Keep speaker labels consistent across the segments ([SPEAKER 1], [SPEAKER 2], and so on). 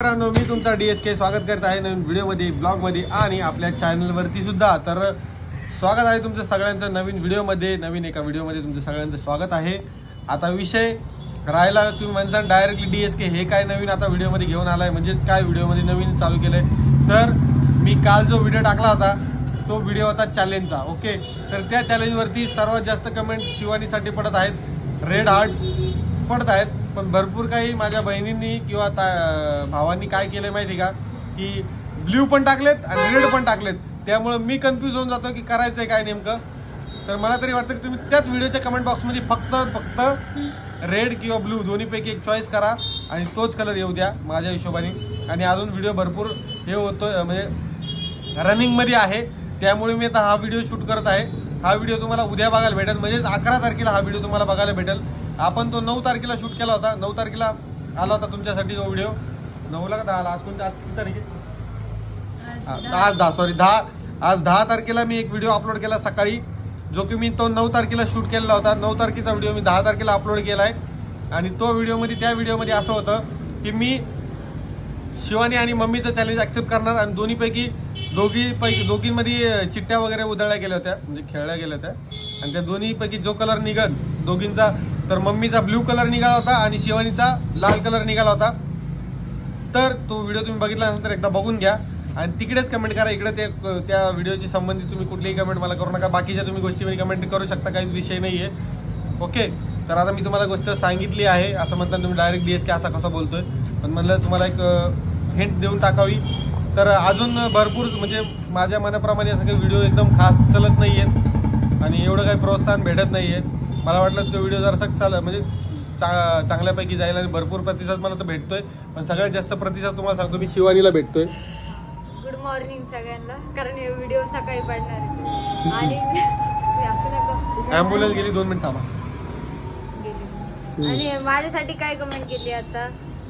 [SPEAKER 1] मित्रांनो, मी तुमचा DSK स्वागत करत आहे नवीन व्हिडिओमध्ये, ब्लॉगमध्ये आणि आपल्या चॅनलवरती सुद्धा। तर स्वागत आहे तुमचं सगळ्यांचं नवीन व्हिडिओमध्ये, नवीन एका व्हिडिओमध्ये तुमचं सगळ्यांचं स्वागत आहे। आता विषय राहिला, तुम्ही म्हणता डायरेक्टली DSK हे काय नवीन आता व्हिडिओमध्ये घेऊन आलाय, म्हणजे काय व्हिडिओमध्ये नवीन चालू केलंय। तर मी काल जो व्हिडिओ टाकला होता तो व्हिडिओ होता चॅलेंजचा, ओके। तर त्या चॅलेंजवरती सर्वात जास्त कमेंट शिवानीसाठी पडत आहेत, रेड हार्ट पडत आहेत। पण भरपूर काही माझ्या बहिणींनी किंवा भावांनी काय केलंय माहिती का, की ब्ल्यू पण टाकलेत आणि रेड पण टाकलेत। त्यामुळे मी कन्फ्यूज होऊन जातो की करायचंय काय नेमकं। तर मला तरी वाटतं की तुम्ही त्याच व्हिडिओच्या कमेंट बॉक्समध्ये फक्त रेड किंवा ब्ल्यू दोन्हीपैकी एक चॉईस करा आणि तोच कलर येऊ द्या माझ्या हिशोबाने। आणि अजून व्हिडिओ भरपूर हे होतोय, म्हणजे रनिंगमध्ये आहे, त्यामुळे मी आता हा व्हिडिओ शूट करत आहे। हा व्हिडिओ तुम्हाला उद्या बघायला भेटेल, म्हणजे 11 तारखेला हा व्हिडिओ तुम्हाला बघायला भेटेल। आपण तो 9 तारखेला शूट केला होता, 9 तारखेला आला होता तुमच्यासाठी तो व्हिडिओ। 9ला का 10ला, आज कोणत्या, आज किती तारीख आहे? आज 10 तारखेला मी एक व्हिडिओ अपलोड केला सकाळी, जो की मी तो 9 तारखेला शूट केलेला होता। 9 तारखेचा व्हिडिओ मी 10 तारखेला अपलोड केलाय। आणि तो त्या व्हिडिओमध्ये असं होतं की मी शिवानी आणि मम्मीचं चॅलेंज ऍक्सेप्ट करणार आणि दोघींमध्ये चिट्ट्या वगैरे उधळल्या गेल्या होत्या, म्हणजे खेळल्या गेल्या होत्या। आणि त्या दोन्हीपैकी जो कलर निघल दोघींचा, तर मम्मीचा ब्ल्यू कलर निघाला होता आणि शिवानीचा लाल कलर निघाला होता। तर तो व्हिडिओ तुम्ही बघितल्यानंतर एकदा बघून घ्या आणि तिकडेच कमेंट करा। इकडे त्या व्हिडिओची संबंधित तुम्ही कुठलीही कमेंट मला करू नका, बाकीच्या तुम्ही गोष्टीमध्ये कमेंट करू शकता, काहीच विषय नाहीये, ओके। तर आता मी तुम्हाला गोष्ट सांगितली आहे, असं म्हणताना तुम्ही डायरेक्ट DSK असा कसा बोलतोय, पण म्हणलं तुम्हाला एक हिंट देऊन टाकावी। तर अजून भरपूर, म्हणजे माझ्या मनाप्रमाणे असं काही व्हिडिओ एकदम खास चलत नाहीयेत आणि एवढं काही प्रोत्साहन भेटत नाहीये। मला वाटलं तो व्हिडिओ जरा म्हणजे चांगल्यापैकी जाईल आणि भरपूर प्रतिसाद मला तर भेटतोय, पण सगळ्यात जास्त प्रतिसाद तुम्हाला सांगतो मी शिवानीला भेटतोय।
[SPEAKER 2] गुड मॉर्निंग सगळ्यांना, कारण हे व्हिडिओ सकाळी पडणार आहे आणि असं नका।
[SPEAKER 1] ॲम्ब्युलन्स गेली, 2 मिनिट थांबा।
[SPEAKER 2] आणि माझ्यासाठी काय कमेंट केली आता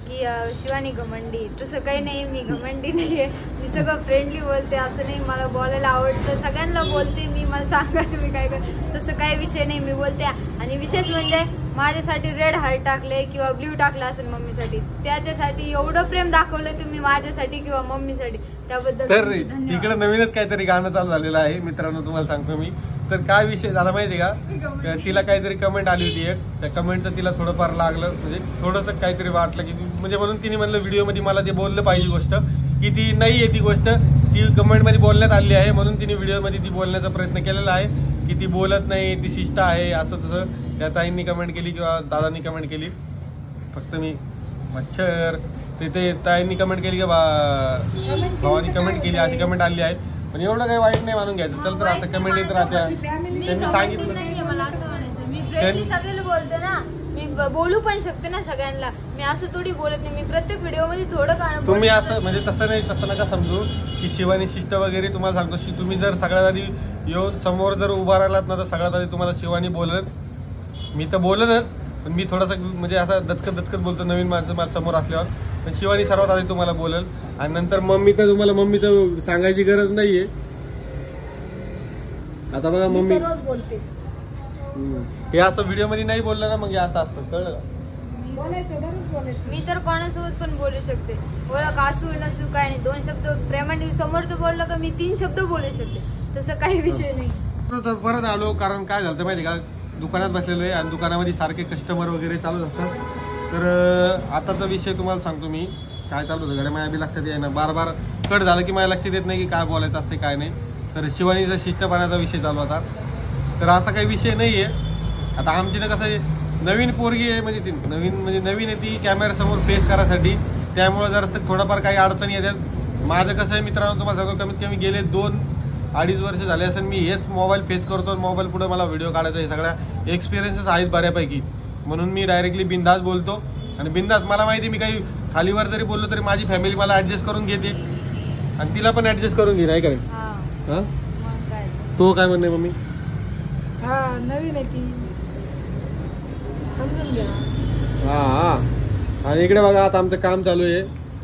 [SPEAKER 2] की शिवानी घमंडी, तसं काही नाही, मी घमंडी नाहीये, मी सगळं फ्रेंडली बोलते, असं नाही। मला बोलायला आवडतं, सगळ्यांना बोलते मी, मला सांगा तुम्ही काय कर, तसं काही विषय नाही, मी बोलते। आणि विशेष म्हणजे माझ्यासाठी रेड हार्ट टाकले किंवा ब्ल्यू टाकला असेल मम्मीसाठी, त्याच्यासाठी एवढं प्रेम दाखवलं तुम्ही माझ्यासाठी किंवा मम्मीसाठी, त्याबद्दल
[SPEAKER 1] तर इकडे नवीनच काहीतरी गाणं चालू झालेलं आहे मित्रांनो, तुम्हाला सांगतो मी। तर काय विषय झाला माहितीये का, तिला काहीतरी कमेंट आली होती एक, त्या कमेंटचं तिला थोडंफार लागलं, म्हणजे थोडंसं काहीतरी वाटलं की, म्हणजे म्हणून तिने म्हणलं व्हिडिओमध्ये मला जे बोललं पाहिजे गोष्ट, की ती नाही आहे ती गोष्ट, ती कमेंटमध्ये बोलण्यात आली आहे, म्हणून तिने व्हिडिओमध्ये ती बोलण्याचा प्रयत्न केलेला आहे की ती बोलत नाही, ती शिष्ट आहे, असं तसं त्या ताईंनी कमेंट केली किंवा दादांनी कमेंट केली। फक्त मी मच्छर ते ताईंनी कमेंट केली किंवा भावानी कमेंट केली, अशी कमेंट आली आहे, पण एवढं काही वाईट नाही मानून घ्यायचं। चल, तर आता कमेंट येत राहत्या, त्यांनी सांगितलं
[SPEAKER 2] मला असं म्हणायचं, मी फ्रेंडली सगळ्याला बोलते ना, मी बोलू पण शकते ना सगळ्यांना, मी असं थोडी बोलत नाही, मी प्रत्येक व्हिडिओ मध्ये थोडं गाणं
[SPEAKER 1] तुम्ही असं, म्हणजे तसं नाही, तसं नका समजू की शिवानी शिष्ट वगैरे। तुम्हाला सांगतो, तुम्ही जर सगळ्यात आधी येऊन समोर जर उभा राहिलात ना, तर सगळ्यात आधी तुम्हाला शिवानी बोलत, मी तर बोलनच, पण मी थोडासा म्हणजे असा दचकत बोलतो नवीन माणसं माझ्या समोर असल्यावर, पण शिवानी सर्वात आधी तुम्हाला बोलेल आणि नंतर मम्मी, तर तुम्हाला मम्मीचं सांगायची गरज नाहीये। आता बघा मम्मी
[SPEAKER 2] बोलते,
[SPEAKER 1] हे असं व्हिडिओ मध्ये नाही बोललं ना, मग असं असतं, कळलं का?
[SPEAKER 2] मी तर कोणासोबत पण बोलू शकते, ओळख असू नसू काय नाही, 2 शब्द प्रेमाने समोरचं बोललं का मी 3 शब्द बोलू शकते, तसं काही विषय नाही।
[SPEAKER 1] तर परत आलो, कारण काय झालं माहिती का, दुकानात बसलेलो आहे आणि दुकानामध्ये सारखे कस्टमर वगैरे चालूच असतात। तर आताचा विषय तुम्हाला सांगतो मी, काय चालू होतं गड्या, माझ्या बी लक्षात येईना, बार कट झालं की माझ्या लक्षात येत नाही की काय बोलायचं असते काय नाही। तर शिवानीचा शिष्टपणाचा विषय चालू होता, तर असा काही विषय नाहीये। आता आमची तर कसं आहे, नवीन पोरगी आहे, म्हणजे ती नवीन आहे, ती कॅमेऱ्यासमोर फेस करायसाठी, त्यामुळे जर थोडंफार काही अडचणी येतात। माझं कसं आहे मित्रांनो, तुम्हाला सांगतो, कमीत कमी गेले 2-2.5 वर्ष झाले असेल मी हेच मोबाईल फेस करतो, मोबाईल पुढे मला व्हिडिओ काढायचा, हे सगळ्या एक्सपिरियन्सेस आहेत बऱ्यापैकी, म्हणून मी डायरेक्टली बिंदास बोलतो। आणि बिंदास मला माहिती, मी काही खालीवर जरी बोललो तरी माझी फॅमिली मला ऍडजस्ट करून घेते आणि तिला पण ऍडजस्ट करून घे, नाही काय? तो काय म्हणणे मम्मी?
[SPEAKER 2] हा, नवीन आहे ती, समजून घ्या।
[SPEAKER 1] हा, आणि इकडे बघा, आता आमचं काम चालू आहे,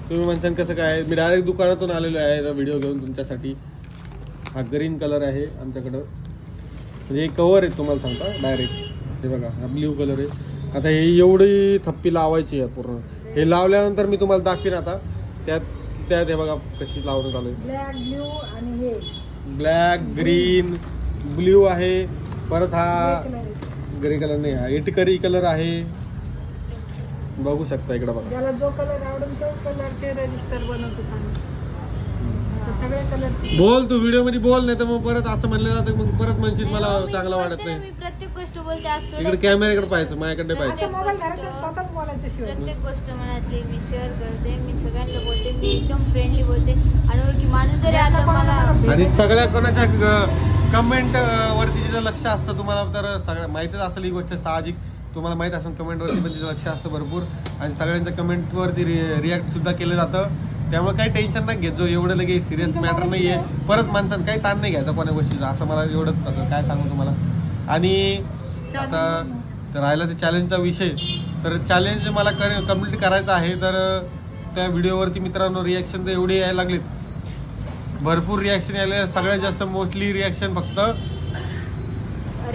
[SPEAKER 1] तुम्ही म्हणसान कसं काय, मी डायरेक्ट दुकानातून आलेलो आहे व्हिडिओ घेऊन तुमच्यासाठी। हा ग्रीन कलर आहे आमच्याकडं, म्हणजे कव्हर आहे, तुम्हाला सांगता डायरेक्ट, हे बघा हा ब्ल्यू कलर आहे। आता हे एवढी थप्पी लावायची आहे पूर्ण, हे लावल्यानंतर मी तुम्हाला दाखवीन आता त्यात त्यात हे बघा कशी लावणं चालू आहे.
[SPEAKER 3] ब्लॅक ब्ल्यू आणि हे
[SPEAKER 1] ब्लॅक ग्रीन ब्ल्यू आहे. परत हा
[SPEAKER 3] कलर आहे.
[SPEAKER 1] ग्रे कलर नाही, हा इटकरी कलर आहे. बघू शकता इकडे बघा.
[SPEAKER 3] ज्याला जो कलर आवडेल तो कलरचे रजिस्टर बनवतो आम्ही. सगळे कलरचे.
[SPEAKER 1] बोल तू व्हिडिओ मध्ये बोल, नाही तर मग परत असं म्हणलं जातं, मग परत म्हणशील मला
[SPEAKER 2] नाही, मी
[SPEAKER 1] चांगलं वाटत
[SPEAKER 2] बोलते ना,
[SPEAKER 1] नाही.
[SPEAKER 2] मी प्रत्येक गोष्ट बोलते. आज थोडं-
[SPEAKER 1] इकडे कॅमेऱ्याकडे पाहायचं, माझ्याकडे पाहायचं.
[SPEAKER 3] असं मोबाईल धरायचं स्वतःच बोलायचं शिवाय.
[SPEAKER 2] प्रत्येक गोष्ट मनातली मी शेअर करते. मी सगळ्यांना बोलते. मी एकदम फ्रेंडली बोलते. अनोळखी माणूस जरी आता मला
[SPEAKER 1] आणि सगळ्या कोणाच्या कमेंट वरती जिचं लक्ष असतं तुम्हाला तर सगळं माहितच असेल ही गोष्ट, साहजिक तुम्हाला माहित असेल. कमेंट वरती पण तिचं लक्ष असतं भरपूर आणि सगळ्यांच्या कमेंट वरती रिॲक्ट सुद्धा केलं जातं. त्यामुळे काही टेन्शन नाही घेत, जो एवढं लगे सिरियस मॅटर नाहीये. परत माणसानं काही ताण नाही घ्यायचा कोणा गोष्टीचा, असं मला एवढंच काय सांगू तुम्हाला. आणि आता तर राहिला ते चॅलेंजचा विषय, तर चॅलेंज मला कम्प्लीट करायचं आहे. तर त्या व्हिडिओवरती मित्रांनो रिॲक्शन तर एवढे यायला लागलेत, भरपूर रिॲक्शन यायला. सगळ्यात जास्त मोस्टली रिॲक्शन फक्त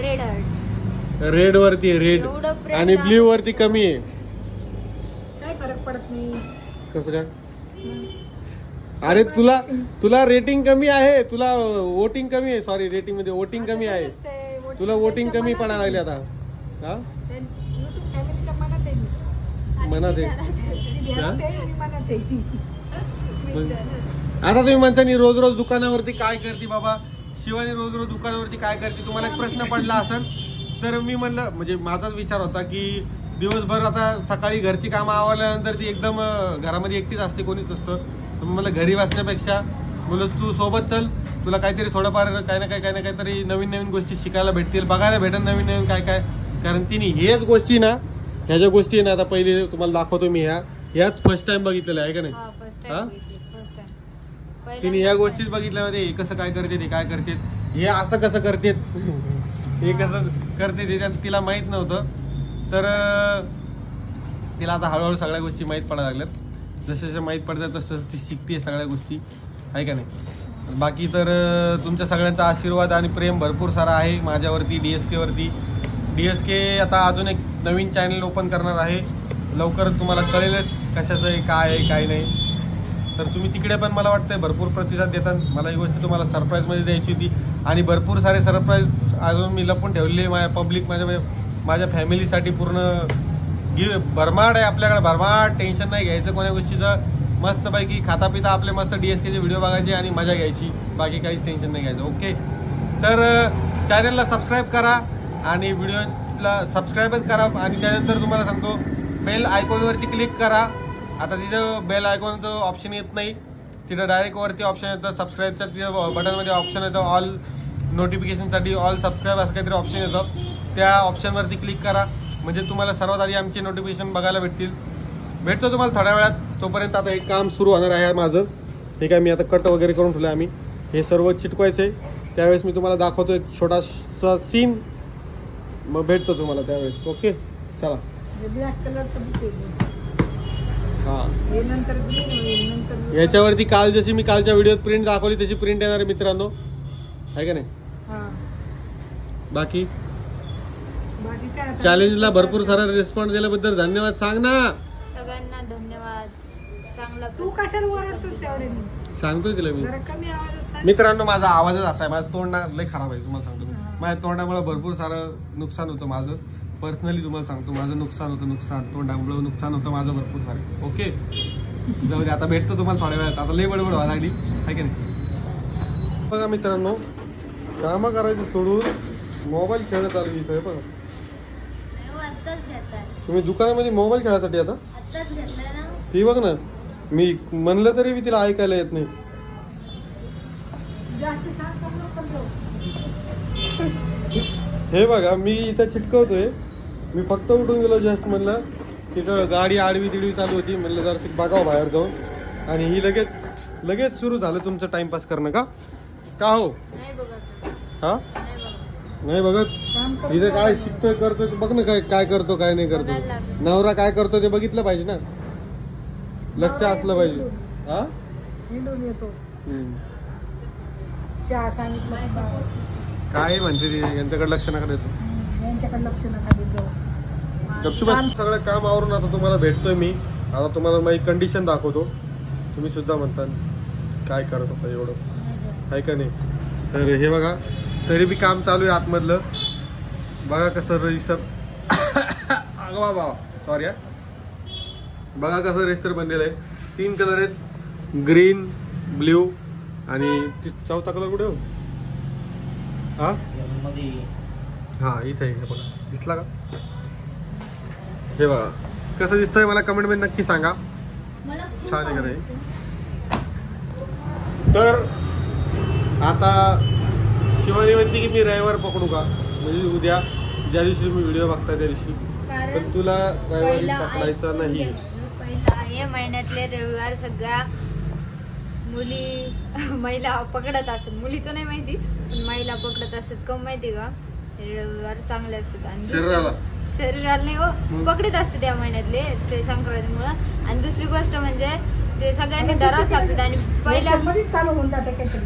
[SPEAKER 2] रेड हर्ट
[SPEAKER 1] रेड वरती आहे, रेड.
[SPEAKER 2] एवढं प्रेम
[SPEAKER 1] आणि ब्ल्यू वरती कमी आहे.
[SPEAKER 3] काही फरक पडत नाही.
[SPEAKER 1] कसं काय? अरे तुला रेटिंग कमी आहे, तुला वोटिंग कमी आहे. सॉरी, रेटिंग मध्ये वोटिंग कमी आहे. तुला वोटिंग कमी पडा लागले आता. हा,
[SPEAKER 3] युट्यूब फॅमिलीच्या मनात आहे मी.
[SPEAKER 1] मनात आहे.
[SPEAKER 3] ती ध्यानात आहे, मी मनात आहे.
[SPEAKER 1] आता तुम्ही म्हणता रोज रोज दुकानावरती काय करते बाबा शिवानी, रोज रोज दुकानावरती काय करते. तुम्हाला एक प्रश्न पडला असेल तर मी म्हणलं, म्हणजे माझाच विचार होता की दिवसभर आता सकाळी घरची कामं आवरल्यानंतर ती एकदम घरामध्ये एकटीच असते, कोणीच नसतं. तर मला घरी वाचण्यापेक्षा बोलत तू सोबत चल, तुला काहीतरी थोडंफार काही ना काहीतरी नवीन नवीन गोष्टी शिकायला भेटतील, बघायला भेटेल नवीन नवीन काय काय. कारण तिने हेच गोष्टी ना, ह्या ज्या गोष्टी ना, आता पहिले तुम्हाला दाखवतो मी, ह्याच फर्स्ट टाइम बघितलेलं आहे का नाही. तिने ह्या गोष्टीच बघितल्यामध्ये हे कसं काय करते, ते काय करते, हे असं कसं करते, हे कसं करते ते तिला माहित नव्हतं. तर तिला आता हळूहळू सगळ्या गोष्टी माहीत पडायला लागल्यात. जसे जसे माहीत पडतात तसं ती शिकते सगळ्या गोष्टी, आहे का नाही. बाकी तर तुमच्या सगळ्यांचा आशीर्वाद आणि प्रेम भरपूर सारा आहे माझ्यावरती, DSK वरती. DSK आता अजून एक नवीन चॅनल ओपन करणार आहे, लवकरच तुम्हाला कळेलच कशाचं आहे, काय आहे काय नाही. तर तुम्ही तिकडे पण मला वाटतंय भरपूर प्रतिसाद देतात. मला ही गोष्ट तुम्हाला सरप्राईजमध्ये द्यायची होती आणि भरपूर सारे सरप्राईज अजून मी लपून ठेवले माझ्या पब्लिक, माझ्या फॅमिलीसाठी. पूर्ण भरमाड आहे आपल्याकडे, भरमाड. टेन्शन नाही घ्यायचं कोण्या गोष्टीचं. मस्तपैकी खाता पिता आपले मस्त DSKचे व्हिडिओ बघायचे आणि मजा घ्यायची, बाकी काहीच टेन्शन नाही घ्यायचं. ओके, तर चॅनलला सबस्क्राईब करा आणि व्हिडिओला सबस्क्राईबच करा. आणि त्यानंतर तुम्हाला सांगतो बेल आयकॉनवरती क्लिक करा. आता तिथं बेल आयकॉनचं ऑप्शन येत नाही, तिथं डायरेक्ट वरती ऑप्शन येतं सबस्क्राईबच्या. तिथं बटनमध्ये ऑप्शन येतं ऑल नोटिफिकेशनसाठी, ऑल सबस्क्राईब असं काहीतरी ऑप्शन येतं. त्या ऑप्शनवरती क्लिक करा, म्हणजे तुम्हाला सर्वात आधी आमचे नोटिफिकेशन बघायला भेटतील. भेटतो तुम्हाला थोड्या वेळात. तोपर्यंत आता एक काम सुरू होणार आहे माझं. हे काय मी आता कट वगैरे करून ठेवलं आम्ही, हे सर्व चिटकवायचं आहे. त्यावेळेस मी तुम्हाला दाखवतो एक छोटासा सीन, मग भेटतो तुम्हाला त्यावेळेस. ओके, चला.
[SPEAKER 3] ब्लॅक कलरचं बुक आहे.
[SPEAKER 1] हां,
[SPEAKER 3] हे नंतर ग्रीन होईल, नंतर
[SPEAKER 1] याच्यावरती काल जशी मी कालच्या व्हिडिओत प्रिंट दाखवली तशी प्रिंट येणार आहे मित्रांनो, आहे का नाही.
[SPEAKER 3] हां.
[SPEAKER 1] बाकी
[SPEAKER 3] बाकी काय आता?
[SPEAKER 1] चॅलेंजला भरपूर सारा रिस्पॉन्स दिल्याबद्दल धन्यवाद. सांग ना.
[SPEAKER 2] सगळ्यांना धन्यवाद. चांगला
[SPEAKER 3] तू कशाला ओरडतोस एवढ्याने?
[SPEAKER 1] सांगतोय तिला मी.
[SPEAKER 3] जरा कमी आवाजात सांग.
[SPEAKER 1] मित्रांनो माझा आवाजच असा आहे, माझं तोंड लय खराब आहे तुम्हाला सांगतो मी. माझ्या तोंडामुळे भरपूर सारं नुकसान होतं माझं. पर्सनली तुम्हाला सांगतो माझं नुकसान होतं, तोंडामुळे नुकसान होतं माझं भरपूर सारं. ओके, जाऊ दे, आता भेटतो तुम्हाला थोड्या वेळात. आता लय बडबड व्हायला लागली, आहे की नाही. बघा मित्रांनो, कामं करायचं सोडून मोबाईल खेळणं चालू इथं. बघा
[SPEAKER 2] आत्ताच घेतलाय,
[SPEAKER 1] तुम्ही दुकानामध्ये मोबाईल खेळायसाठी आता
[SPEAKER 2] आत्ताच घेतलाय ना.
[SPEAKER 1] ती बघ ना, मी म्हणलं तरी मी तिला ऐकायला येत नाही.
[SPEAKER 3] जास्त शांत नको करू.
[SPEAKER 1] हे बघा मी इथं चिटकवतोय, मी फक्त उठून गेलो जस्ट. म्हणलं तिथं गाडी आडवी तिडवी चालू होती, म्हणलं जरा बघावं बाहेर जाऊन. आणि ही लगेच सुरू झालं तुमचं टाइमपास करणं का हो.
[SPEAKER 2] नाही बघत,
[SPEAKER 1] हा,
[SPEAKER 2] नाही बघत.
[SPEAKER 1] नाही बघत.
[SPEAKER 3] काम कर.
[SPEAKER 1] इथं काय शिकतोय करतोय तू बघ ना, काय करतो काय नाही करतो.
[SPEAKER 2] बघायला लागेल.
[SPEAKER 1] नवरा काय करतो ते बघितलं पाहिजे ना, लक्ष असलं पाहिजे. हा,
[SPEAKER 3] हिंडून येतो.
[SPEAKER 1] हम्म.
[SPEAKER 3] चहा सांगितलं
[SPEAKER 2] My
[SPEAKER 3] का?
[SPEAKER 2] support system.
[SPEAKER 1] काय म्हणते ती, यांच्याकडे लक्ष नका देतो.
[SPEAKER 3] यांच्याकडे लक्ष नका देत जाऊ.
[SPEAKER 1] गपचूप सगळं काम आवरून आता तुम्हाला भेटतोय मी. आता तुम्हाला माझी कंडिशन दाखवतो. तुम्ही सुद्धा म्हणता काय करत होता एवढं, आहे का नाही? तर हे बघा, तरी बी काम चालू आहे आतमधलं. बघा कसं रजिस्टर अगं बाबा सॉरी हा, बघा कसं रजिस्टर बनलेलं आहे. 3 कलर आहेत, ग्रीन, ब्ल्यू आणि चौथा कलर कुठे हो? हा हा इथे आहे बघा, दिसला का? हे बघा कसं दिसतंय मला कमेंट मध्ये नक्की सांगा, छान आहे का नाही? तर आता शिवानी म्हणते की मी रविवार पकडू का, म्हणजे उद्या ज्या दिवशी तुम्ही व्हिडिओ बघता त्या दिवशी, पण तुला रविवारी पकडायचा नाही.
[SPEAKER 2] पहिला आहे महिन्यातले रविवार सगळ्या महिला पकडत असतात, मुलीचं नाही माहिती पण महिला पकडत असतात. कम माहिती का, रविवार चांगले असतात आणि शरीराला नाही हो, पकडत असतात त्या महिन्यातले ते संक्रांतीमुळं. आणि दुसरी गोष्ट म्हणजे ते सगळ्यांनी धरावंच लागतात. आणि पहिल्या
[SPEAKER 3] चालू होऊन जाते काहीतरी.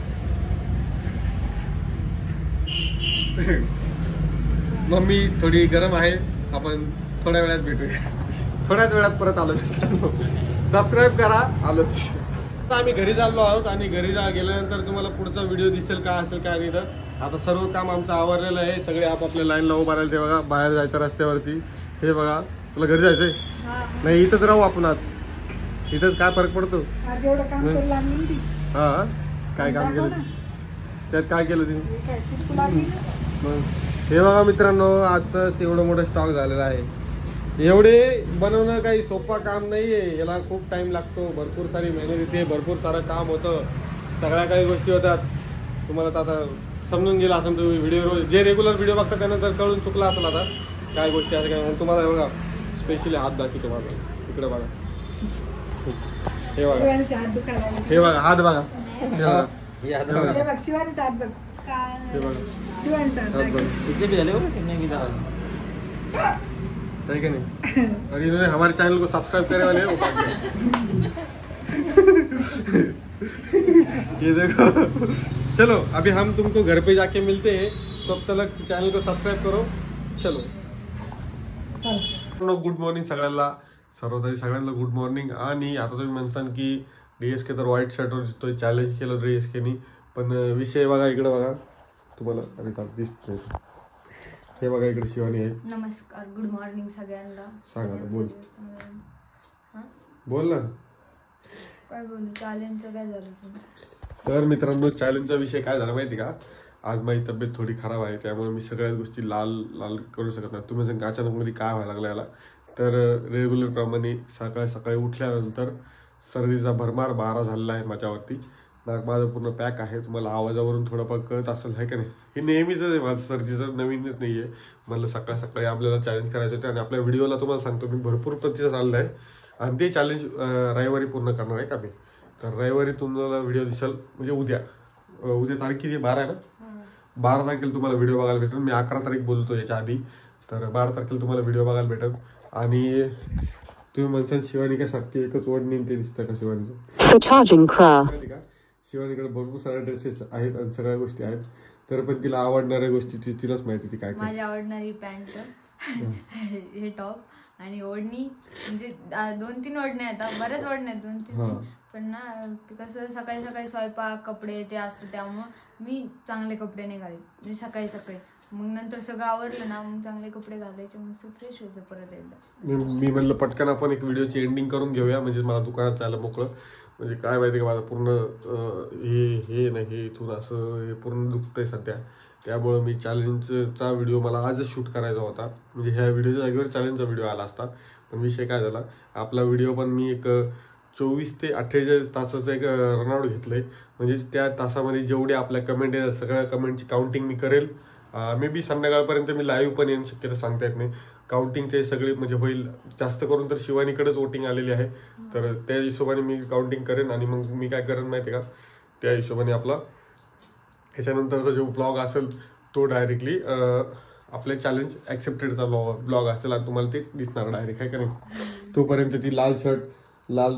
[SPEAKER 1] मम्मी थोडी गरम आहे, आपण थोड्या वेळात भेटूया, थोड्याच वेळात परत आलो. सबस्क्राईब करा, आलोच. आता आम्ही घरी चाललो आहोत आणि घरी गेल्यानंतर तुम्हाला पुढचा व्हिडिओ दिसेल काय असेल काय नाही. तर आता सर्व काम आमचं आवरलेलं आहे, सगळे आपापल्या लाईनला उभा राहिले. ते बघा बाहेर जायचं रस्त्यावरती, हे बघा. तुला घरी जायचंय? नाही इथंच राहू आपण आज, इथंच काय फरक पडतो? हा काय काम केलं त्यात, काय केलं तिने? हे बघा मित्रांनो, आजचं एवढं मोठं स्टॉक झालेलं आहे. एवढे बनवणं काही सोपा काम नाहीये, याला खूप टाइम लागतो, भरपूर सारी मेहनत येते, भरपूर सारं काम होतं, सगळ्या काही गोष्टी होतात. तुम्हाला तर आता समजून गेला असेल, तुम्ही व्हिडिओ जे रेग्युलर व्हिडिओ बघता त्यानंतर कळून चुकला असेल आता काय गोष्टी आहेत काय. तुम्हाला हे बघा स्पेशली हात दाखवतो माझा, इकडे बघा, हे बघा, हे बघा हात बघा, हे बघा
[SPEAKER 3] शिवानीचा हात बघ,
[SPEAKER 1] हे बघा है कि नहीं? और इन्होंने हमारे चैनल को सब्सक्राइब करने वाले हैं वो भाग गए. ये देखो, चलो अभी हम तुमको घर पे जाके मिलते हैं, तब तक चैनल को सब्सक्राइब करो. चलो गुड मॉर्निंग सगळ्यांना, सगळ्यांना गुड मॉर्निंग. आणि आता तुम्ही म्हणसान की DSK तर व्हाईट शर्टवर दिसतोय, चॅलेंज केलं DSKनी, पण विषय बघा इकडे बघा तुम्हाला, अरे दिसतोय हे बघा इकडे शिवानी आहे.
[SPEAKER 2] नमस्कार, गुड मॉर्निंग सगळ्यांना.
[SPEAKER 1] सांगा बोल, बोल ना
[SPEAKER 2] काय बोलू, चॅलेंजचं काय झालं तुमचं?
[SPEAKER 1] तर मित्रांनो चॅलेंजचा विषय काय झाला माहिती का, आज माझी तब्येत थोडी खराब आहे, त्यामुळे मी सगळ्याच गोष्टी लाल लाल करू शकत नाही. तुम्ही सांगा अचानक मध्ये काय व्हायला लागला याला. तर रेग्युलर प्रमाणे सकाळी उठल्यानंतर सर्दीचा भरमार मारा झालेला आहे माझ्यावरती. नाक माझं पूर्ण पॅक आहे, तुम्हाला आवाजावरून थोडंफार कळत असेल आहे का नाही. हे नेहमीच आहे माझं सर्दीचं, नवीनच नाही आहे. म्हणलं सकाळी आपल्याला चॅलेंज करायचं होतं आणि आपल्या व्हिडिओला तुम्हाला सांगतो मी भरपूर प्रतिसाद आलेला आहे आणि ते चॅलेंज रविवारी पूर्ण करणार आहे का मी. तर रविवारी तुम्हाला व्हिडिओ दिसेल, म्हणजे उद्या तारीख किती, 12 आहे ना, 12 तारखेला तुम्हाला व्हिडिओ बघायला भेटेल. मी 11 तारीख बोलतो याच्या आधी, तर 12 तारखेला तुम्हाला व्हिडिओ बघायला भेटेल. आणि तुम्ही म्हणसाल शिवानी काय साठी एकच ओढणी ते दिसतं का शिवानीचं, माहिती का शिवानीकडे भरपूर सारे ड्रेसेस आहेत आणि सगळ्या गोष्टी आहेत, तर पण तिला आवडणाऱ्या गोष्टी तिलाच माहिती ती काय.
[SPEAKER 2] माझी आवडणारी पॅन्ट, हे टॉप आणि ओढणी, म्हणजे 2-3 ओढण्या आहेत, बऱ्याच ओढण्या आहेत 2-3, पण ना कसं सकाळी स्वयंपाक कपडे ते असतं, त्यामुळं मी चांगले कपडे नाही घालत. मी सकाळी मग नंतर सगळं आवरलं ना, मग चांगले कपडे घालायचे, मस्त फ्रेश व्हायचं परत एकदा.
[SPEAKER 1] मी म्हणलं पटकन आपण एक व्हिडिओची एंडिंग करून घेऊया, म्हणजे मला दुकानात जायला मोकळं. म्हणजे काय माहिती का, माझं पूर्ण हे नाही, हे इथून असं हे पूर्ण दुखतंय सध्या, त्यामुळं मी चॅलेंजचा व्हिडिओ मला आजच शूट करायचा होता. म्हणजे ह्या व्हिडिओच्या जागेवर चॅलेंजचा व्हिडिओ आला असता, पण विषय काय झाला, आपला व्हिडिओ पण मी एक 24 ते 48 तासाचं एक रनआउट घेतलंय. म्हणजे त्या तासामध्ये जेवढे आपल्या कमेंट आहे सगळ्या कमेंटची काउंटिंग मी करेल. मे बी संध्याकाळपर्यंत मी लाईव्ह पण येणं शक्यता सांगता येत नाही. काउंटिंग ते सगळे म्हणजे होईल, जास्त करून तर शिवानीकडेच वोटिंग आलेली आहे, तर त्या हिशोबाने मी काउंटिंग करेन. आणि मग मी काय करेन माहिती का, त्या हिशोबाने आपला ह्याच्यानंतरचा जो ब्लॉग असेल तो डायरेक्टली आपल्या चॅलेंज ॲक्सेप्टेडचा ब्लॉग असेल आणि तुम्हाला तेच दिसणार डायरेक्ट, आहे का नाही. तोपर्यंत ती लाल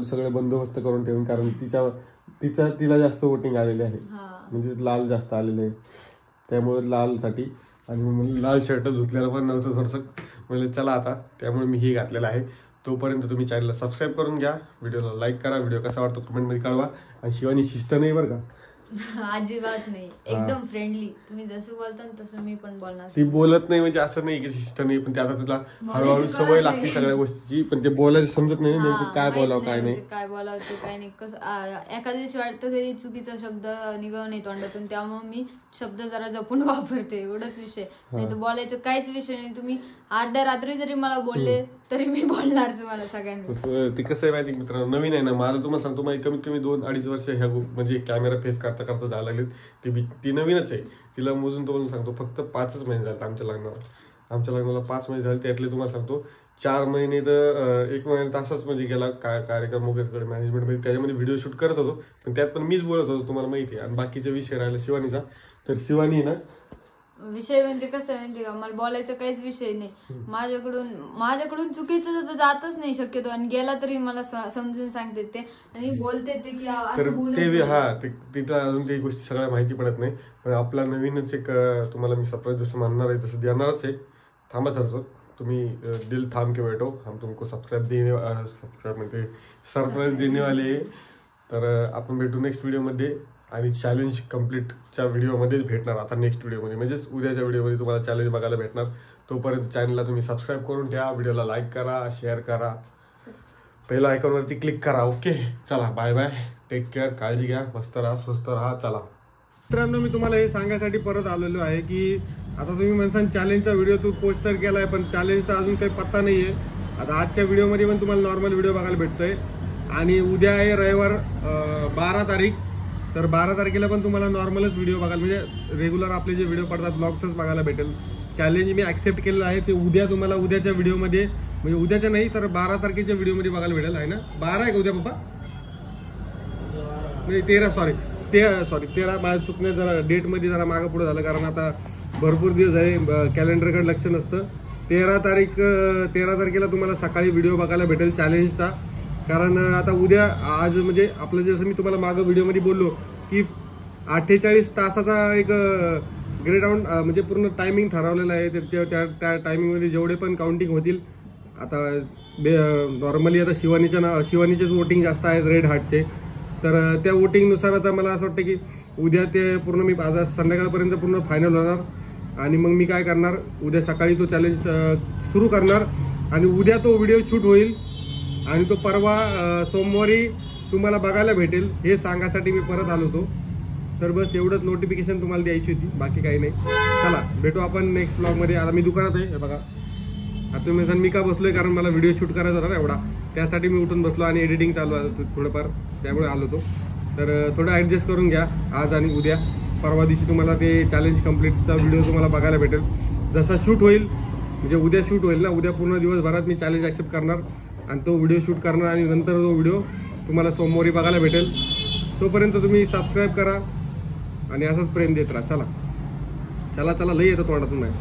[SPEAKER 1] सगळे बंदोबस्त करून ठेवून, कारण तिला जास्त वोटिंग आलेले आहे, म्हणजे लाल जास्त आलेले आहे, त्यामुळे लालसाठी. आणि लाल शर्ट धुतलेला पण नव्हतं थोडंसं, म्हणजे चला आता, त्यामुळे मी हे घातलेलं आहे. तोपर्यंत तुम्ही चॅनलला सबस्क्राईब करून घ्या, व्हिडिओला लाईक करा, व्हिडिओ कसा वाटतो कमेंटमध्ये कळवा. आणि शिवानी शिस्त नाही बरं का,
[SPEAKER 2] अजिबात नाही, एकदम फ्रेंडली. तुम्ही जसं बोलता तसं मी पण बोलणार.
[SPEAKER 1] ती बोलत नाही म्हणजे असं नाही की शिस्त नाही, पण ते आता तुला हळूहळू सवय लागते सगळ्या गोष्टीची, पण ते बोलायचं समजत नाही नेमकं काय बोलावं काय नाही,
[SPEAKER 2] काय बोलावं ते काय नाही. कसं एका दिवशी वाटतं कधी चुकीचा शब्द निघाव नाही तोंडातून, त्यामुळे मी शब्द जरा जपून वापरते, एवढंच विषय. नाही तर बोलायचं काहीच विषय नाही. तुम्ही अर्ध्या रात्री जरी मला बोलले तरी मी बोलणार तुम्हाला सगळ्यांना.
[SPEAKER 1] ते कसं आहे माहिती मित्रांनो, नवीन आहे ना, मला तुम्हाला सांगतो मला कमीत कमी 2-2.5 वर्ष ह्या म्हणजे कॅमेरा फेस करता करता जायला लागले. ती नवीनच आहे, तिला मोजून तुम्हाला सांगतो फक्त 5 महिने झाले आमच्या लग्नाला 5 महिने झाले. त्यातले तुम्हाला सांगतो 4 महिने तर 1 महिना तासच म्हणजे गेला कार्यक्रम वगैरे मॅनेजमेंटमध्ये, त्याच्यामध्ये व्हिडिओ शूट करत होतो, पण त्यात पण मीच बोलत होतो तुम्हाला माहिती आहे. आणि बाकीचा विषय राहिला शिवानीचा, तर शिवानी ना
[SPEAKER 2] विषय म्हणजे कसं माहिती का, मला बोलायचा काहीच विषय नाही. माझ्याकडून चुकीचं जातच नाही शक्यतो, आणि गेला तरी मला समजून सांगते ते आणि बोलते ते की
[SPEAKER 1] तिथं अजून काही गोष्टी सगळ्या माहिती पडत नाही. पण आपला नवीनच एक तुम्हाला मी सरप्राईज जसं म्हणणार आहे तसं देणारच आहे. थांबा थरचं, तुम्ही दिल थांब के बैठो, हम तुमको सरप्राईज देने वाले. तर आपण भेटू नेक्स्ट व्हिडिओमध्ये, आणि चॅलेंज कम्प्लीटच्या व्हिडिओमध्येच भेटणार आता नेक्स्ट व्हिडिओमध्ये, म्हणजेच उद्याच्या व्हिडिओमध्ये तुम्हाला चॅलेंज बघायला भेटणार. तोपर्यंत चॅनलला तुम्ही सबस्क्राईब करून ठेवा, व्हिडिओला लाईक करा, शेअर करा, पहिल्या आयकॉनवरती क्लिक करा. ओके, चला बाय बाय, टेक केअर, काळजी घ्या, मस्त राहा, स्वस्त राहा. चला मित्रांनो, मी तुम्हाला हे सांगायसाठी परत आलेलो आहे की आता तुम्ही म्हणसान चॅलेंजचा व्हिडिओ तू पोस्ट तर केलाय, पण चॅलेंजचा अजून काही पत्ता नाही आहे. आता आजच्या व्हिडिओमध्ये पण तुम्हाला नॉर्मल व्हिडिओ बघायला भेटतोय, आणि उद्या आहे रविवार 12 तारीख. तर 12 तारखेला पण तुम्हाला नॉर्मलच व्हिडिओ बघायला, म्हणजे रेग्युलर आपले जे व्हिडिओ पडतात ब्लॉग्सच बघायला भेटेल. चॅलेंज मी ऍक्सेप्ट केलेलं आहे, ते उद्या तुम्हाला उद्याच्या व्हिडिओमध्ये, म्हणजे उद्याच्या नाही तर 12 तारखेच्या व्हिडिओमध्ये बघायला भेटेल. आहे ना, 12 आहे का उद्या पप्पा? नाही 13, सॉरी 13. माझ्या चुकण्या जरा डेटमध्ये जरा मागं पुढे झालं, कारण आता भरपूर दिवस आहे, कॅलेंडरकडे लक्ष नसतं. 13 तारखेला तुम्हाला सकाळी व्हिडिओ बघायला भेटेल चॅलेंजचा. कारण आता उद्या आज म्हणजे आपलं जसं मी तुम्हाला मागं व्हिडिओमध्ये बोललो की 48 तासाचा एक ग्रेड राऊंड म्हणजे पूर्ण टायमिंग ठरवलेलं आहे. त्या टायमिंगमध्ये जेवढे पण काउंटिंग होतील, आता नॉर्मली आता शिवानीचेच वोटिंग जास्त आहेत रेड हार्टचे, तर त्या वोटिंगनुसार आता मला असं वाटतं की उद्या ते पूर्ण मी आज संध्याकाळपर्यंत पूर्ण फायनल होणार. आणि मग मी काय करणार, उद्या सकाळी तो चॅलेंज सुरू करणार, आणि उद्या तो व्हिडिओ शूट होईल, आणि तो परवा सोमवारी तुम्हाला बघायला भेटेल. हे सांगायसाठी मी परत आलो होतो. तर बस एवढंच नोटिफिकेशन तुम्हाला द्यायची होती, बाकी काही नाही. चला भेटू आपण नेक्स्ट ब्लॉगमध्ये. आता मी दुकानात आहे, हे बघा. आता तुम्ही मी का बसलोय, कारण मला व्हिडिओ शूट करायचा होता ना एवढा, त्यासाठी मी उठून बसलो, आणि एडिटिंग चालू आहे थोडंफार, त्यामुळे आलो होतो. तर थोडं ॲडजस्ट करून घ्या आज आणि उद्या. परवा दिवशी तुम्हाला ते चॅलेंज कम्प्लीटचा व्हिडिओ तुम्हाला बघायला भेटेल. जसा शूट होईल, म्हणजे उद्या शूट होईल ना, उद्या पूर्ण दिवसभरात मी चॅलेंज ॲक्सेप्ट करणार आणि तो व्हिडिओ शूट करणार, आणि नंतर तो व्हिडिओ तुम्हाला सोमवारी बघायला भेटेल. तोपर्यंत तुम्ही सबस्क्राईब करा आणि असंच प्रेम देत राहा. चला लई येतं तोंडातून नाही.